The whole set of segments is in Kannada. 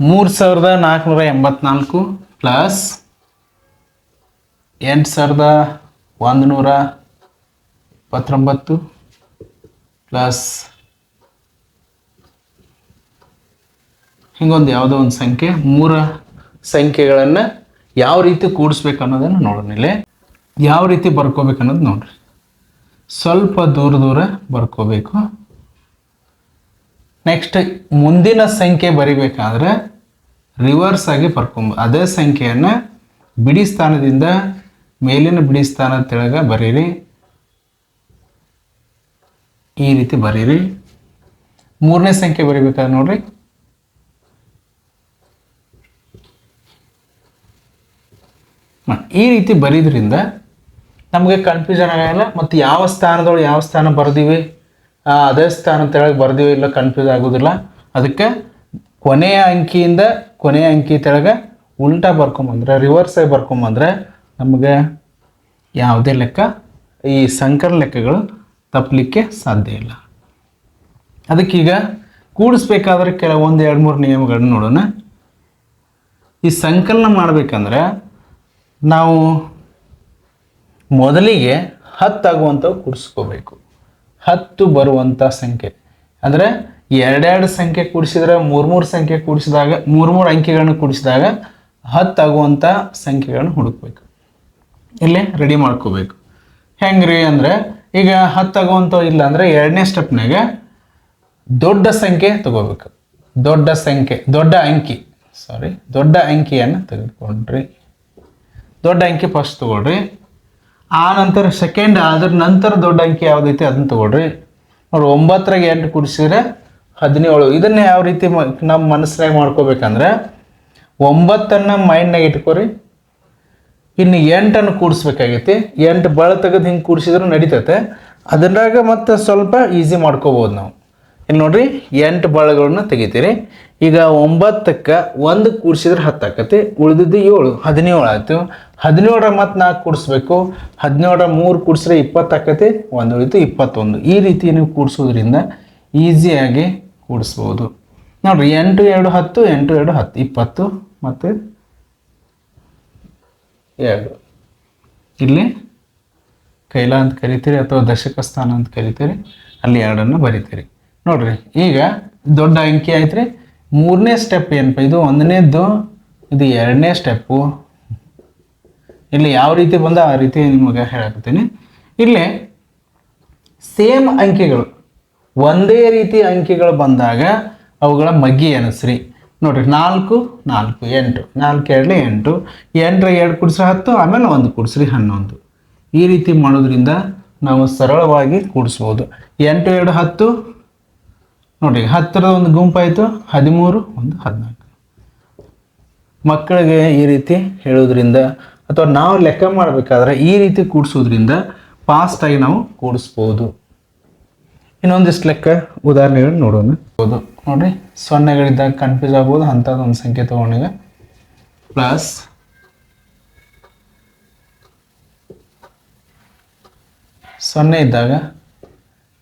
3484 ಪ್ಲಸ್ 8129 ಪ್ಲಸ್ ಹಿಂಗೊಂದು ಯಾವುದೋ ಒಂದು ಸಂಖ್ಯೆ, 3 ಸಂಖ್ಯೆಗಳನ್ನು ಯಾವ ರೀತಿ ಕೂಡಿಸ್ಬೇಕು ಅನ್ನೋದನ್ನು ನೋಡೋಣ. ಇಲ್ಲಿ ಯಾವ ರೀತಿ ಬರ್ಕೋಬೇಕು ಅನ್ನೋದು ನೋಡ್ರಿ. ಸ್ವಲ್ಪ ದೂರ ಬರ್ಕೋಬೇಕು. ನೆಕ್ಸ್ಟ್ ಮುಂದಿನ ಸಂಖ್ಯೆ ಬರಿಬೇಕಾದ್ರೆ ರಿವರ್ಸ್ ಆಗಿ ಬರ್ಕೊಂಬ ಅದೇ ಸಂಖ್ಯೆಯನ್ನು ಬಿಡಿ ಸ್ಥಾನದಿಂದ ಮೇಲಿನ ಬಿಡಿ ಸ್ಥಾನ ತೆಳಗ ಬರೀರಿ. ಈ ರೀತಿ ಬರೀರಿ. 3ನೇ ಸಂಖ್ಯೆ ಬರಿಬೇಕಾದ್ರೆ ನೋಡ್ರಿ, ಈ ರೀತಿ ಬರೀದ್ರಿಂದ ನಮಗೆ ಕನ್ಫ್ಯೂಷನ್ ಆಗಲ್ಲ. ಮತ್ತು ಯಾವ ಸ್ಥಾನದೊಳಗೆ ಯಾವ ಸ್ಥಾನ ಬರ್ದೀವಿ, ಅದೇ ಸ್ಥಾನ ತೆಳಗೆ ಬರ್ದೀವಿ ಇಲ್ಲ ಕನ್ಫ್ಯೂಸ್ ಆಗೋದಿಲ್ಲ. ಅದಕ್ಕೆ ಕೊನೆಯ ಅಂಕಿಯಿಂದ ಕೊನೆಯ ಅಂಕಿ ತೆಳಗೆ ಉಲ್ಟಾ ಬರ್ಕೊಂಬಂದ್ರೆ, ರಿವರ್ಸ್ ಆಗಿ ಬರ್ಕೊಂಬಂದ್ರೆ ನಮಗೆ ಯಾವುದೇ ಲೆಕ್ಕ, ಈ ಸಂಕಲನ ಲೆಕ್ಕಗಳು ತಪ್ಪಲಿಕ್ಕೆ ಸಾಧ್ಯ ಇಲ್ಲ. ಅದಕ್ಕೀಗ ಕೂಡಿಸ್ಬೇಕಾದ್ರೆ ಕೆಲವೊಂದು 2-3 ನಿಯಮಗಳನ್ನ ನೋಡೋಣ. ಈ ಸಂಕಲನ ಮಾಡಬೇಕಂದ್ರೆ ನಾವು ಮೊದಲಿಗೆ 10 ಆಗುವಂಥವು ಕೂಡಿಸ್ಕೋಬೇಕು. 10 ಬರುವಂಥ ಸಂಖ್ಯೆ ಅಂದರೆ 2 ಸಂಖ್ಯೆ ಕೂಡಿಸಿದ್ರೆ 3 ಸಂಖ್ಯೆ ಕೂಡಿಸಿದಾಗ 3 ಅಂಕಿಗಳನ್ನು ಕೂಡಿಸಿದಾಗ 10 ಆಗುವಂಥ ಸಂಖ್ಯೆಗಳನ್ನು ಹುಡುಕಬೇಕು. ಇಲ್ಲೇ ರೆಡಿ ಮಾಡ್ಕೋಬೇಕು. ಹೆಂಗ್ರಿ ಅಂದರೆ ಈಗ 10 ಆಗುವಂಥವು ಇಲ್ಲ ಅಂದರೆ 2ನೇ ಸ್ಟೆಪ್ನಾಗ ದೊಡ್ಡ ಸಂಖ್ಯೆ ತಗೋಬೇಕು. ದೊಡ್ಡ ಅಂಕಿಯನ್ನು ತೆಗೆದುಕೊಂಡ್ರಿ. ದೊಡ್ಡ ಅಂಕಿ ಫಸ್ಟ್ ತಗೊಳ್ರಿ. ಆ ನಂತರ ಸೆಕೆಂಡ್, ಅದ್ರ ನಂತರ ದೊಡ್ಡ ಅಂಕಿ ಯಾವುದೈತಿ ಅದನ್ನು ತಗೊಳ್ರಿ. ನೋಡಿ 9ರಾಗ 8 ಕೂಡಿಸಿದ್ರೆ 17. ಇದನ್ನ ಯಾವ ರೀತಿ ನಮ್ಮ ಮನಸ್ಸಿನಾಗ ಮಾಡ್ಕೋಬೇಕಂದ್ರೆ 9ಅನ್ನು ಮೈಂಡ್ನಾಗ ಇಟ್ಕೊರಿ. ಇನ್ನು 8ಅನ್ನು ಕೂಡಿಸ್ಬೇಕಾಗೈತಿ. 8 ಬಳ ತೆಗೆದು ಹಿಂಗೆ ಕೂಡಿಸಿದ್ರು ನಡೀತೈತೆ. ಅದ್ರಾಗ ಮತ್ತೆ ಸ್ವಲ್ಪ ಈಸಿ ಮಾಡ್ಕೋಬೋದು ನಾವು. ಇಲ್ಲಿ ನೋಡ್ರಿ 8 ಬಳಗಳನ್ನ ತೆಗಿತೀರಿ. ಈಗ 9ಕ್ಕೆ 1 ಕೂಡಿಸಿದ್ರೆ 10 ಆಕತಿ, ಉಳಿದಿದ್ದು 7, 17 ಆಯಿತು. 17ರ ಮತ್ತೆ 4 ಕೂಡಿಸ್ಬೇಕು. 17ರ 3 ಕೂಡಿಸಿದ್ರೆ 20 ಆಕತಿ, 1 ಉಳಿತು 21. ಈ ರೀತಿ ನೀವು ಕೂಡಿಸೋದ್ರಿಂದ ಈಸಿಯಾಗಿ ಕೂಡಿಸ್ಬೋದು. ನೋಡ್ರಿ 8 2 10, 8 2 10, 20 ಮತ್ತು 2. ಇಲ್ಲಿ ಕೈಲ ಅಂತ ಕರಿತೀರಿ ಅಥವಾ ದಶಕ ಸ್ಥಾನ ಅಂತ ಕರಿತೀರಿ. ಅಲ್ಲಿ 2ಅನ್ನು ಬರಿತೀರಿ. ನೋಡ್ರಿ ಈಗ ದೊಡ್ಡ ಅಂಕಿ ಆಯ್ತು ರೀ. 3ನೇ ಸ್ಟೆಪ್ ಏನಪ್ಪ, ಇದು 1ನೇದ್ದು, ಇದು 2ನೇ ಸ್ಟೆಪ್ಪು. ಇಲ್ಲಿ ಯಾವ ರೀತಿ ಬಂದ ಆ ರೀತಿ ನಿಮಗೆ ಹೇಳಕತ್ತೀನಿ. ಇಲ್ಲಿ ಸೇಮ್ ಅಂಕಿಗಳು, ಒಂದೇ ರೀತಿ ಅಂಕಿಗಳು ಬಂದಾಗ ಅವುಗಳ ಮಗ್ಗಿ ಎನಿಸ್ರಿ. ನೋಡ್ರಿ 4 4 8, 4 2 8, 8ರ 2 ಕೂಡಿಸ್ರೆ 10, ಆಮೇಲೆ 1 ಕೂಡಿಸ್ರಿ 11. ಈ ರೀತಿ ಮಾಡೋದ್ರಿಂದ ನಾವು ಸರಳವಾಗಿ ಕೂಡಿಸ್ಬೋದು. 8 2 10. ನೋಡಿ 10ರ ಒಂದು ಗುಂಪಾಯಿತು, 13 1 14. ಮಕ್ಕಳಿಗೆ ಈ ರೀತಿ ಹೇಳೋದ್ರಿಂದ ಅಥವಾ ನಾವು ಲೆಕ್ಕ ಮಾಡಬೇಕಾದ್ರೆ ಈ ರೀತಿ ಕೂಡಿಸೋದ್ರಿಂದ ಫಾಸ್ಟಾಗಿ ನಾವು ಕೂಡಿಸ್ಬೋದು. ಇನ್ನೊಂದಿಷ್ಟು ಲೆಕ್ಕ ಉದಾಹರಣೆಗಳು ನೋಡೋಣ. ನೋಡ್ರಿ 0ಗಳಿದ್ದಾಗ ಕನ್ಫ್ಯೂಸ್ ಆಗ್ಬೋದು. ಅಂಥದ್ದೊಂದು ಸಂಖ್ಯೆ ತೊಗೊಂಡಿಗ ಪ್ಲಸ್ 0 ಇದ್ದಾಗ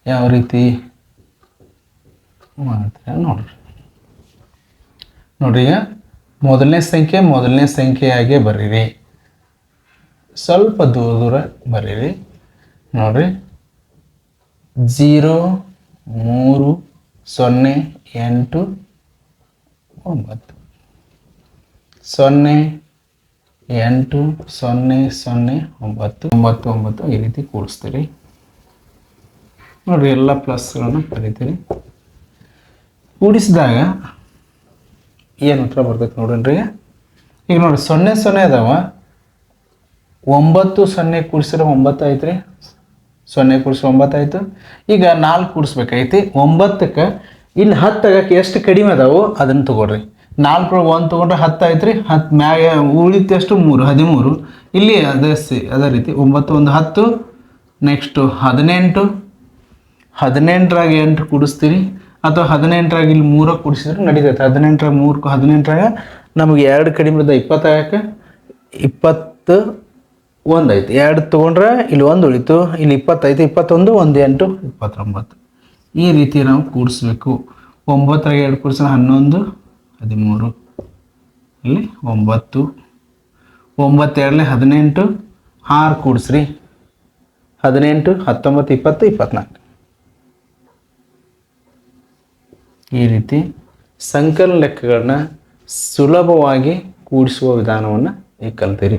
ಯಾವ ರೀತಿ ಮಾಡ್ತಾರೆ ನೋಡ್ರಿ. ಈಗ ಮೊದಲನೇ ಸಂಖ್ಯೆಯಾಗೆ ಬರೀರಿ. ಸ್ವಲ್ಪ ದೂರ ಬರೀರಿ. ನೋಡ್ರಿ 0 3 0 8 9 0 8 0 0 9 9 9 ಈ ರೀತಿ ಕೂಡಿಸ್ತೀರಿ. ನೋಡ್ರಿ ಎಲ್ಲ ಪ್ಲಸ್ಗಳನ್ನು ಕರಿತೀರಿ. ಕೂಡಿಸಿದಾಗ ಏನು ಉತ್ತರ ಬರ್ತೈತೆ ನೋಡ್ರಿ. ಈಗ ನೋಡ್ರಿ 0 0 ಅದಾವ. 9 0 ಕೂಡಿಸಿದ್ರೆ 9 ಆಯ್ತು ರೀ. 0 ಕೂಡಿಸಿ 9 ಆಯಿತು. ಈಗ 4 ಕೂಡಿಸ್ಬೇಕೈತಿ. 9ಕ್ಕೆ ಇಲ್ಲಿ 10 ಆಗಕ್ಕೆ ಎಷ್ಟು ಕಡಿಮೆ ಅದಾವು ಅದನ್ನು ತೊಗೊಳ್ರಿ. 4 1 ತೊಗೊಂಡ್ರೆ 10 ಆಯ್ತು ರೀ. 10 ಮ್ಯಾಗ ಉಳಿತು ಎಷ್ಟು 3 13. ಇಲ್ಲಿ ಅದೇ ರೀತಿ 9 1 10. ನೆಕ್ಸ್ಟು 18. 18ರಾಗ 8 ಕೂಡಿಸ್ತೀರಿ ಅಥವಾ 18ರಾಗ ಇಲ್ಲಿ 3 ಕೂಡಿಸಿದ್ರೆ ನಡೀತೈತೆ. 18ರಾಗ 3 18ರಾಗ ನಮಗೆ 2 ಕಡಿಮೆ ಇದ್ದ 20 ಆಗಕ್ಕೆ 21 ಐತಿ. 2 ತೊಗೊಂಡ್ರೆ ಇಲ್ಲಿ 1 ಉಳಿತು. ಇಲ್ಲಿ 20 ಐತಿ. 21 1 8 29. ಈ ರೀತಿ ನಾವು ಕೂಡಿಸ್ಬೇಕು. 9ರಾಗ 2 ಕೂಡಿಸಿದ್ರೆ 11 13. ಇಲ್ಲಿ 9, 9 2 18, 6 ಕೂಡಿಸ್ರಿ 18, 19, 20, 24. ಈ ರೀತಿ ಸಂಕಲನ ಲೆಕ್ಕಗಳನ್ನ ಸುಲಭವಾಗಿ ಕೂಡಿಸುವ ವಿಧಾನವನ್ನು ಈಗ ಕಲ್ತೀರಿ.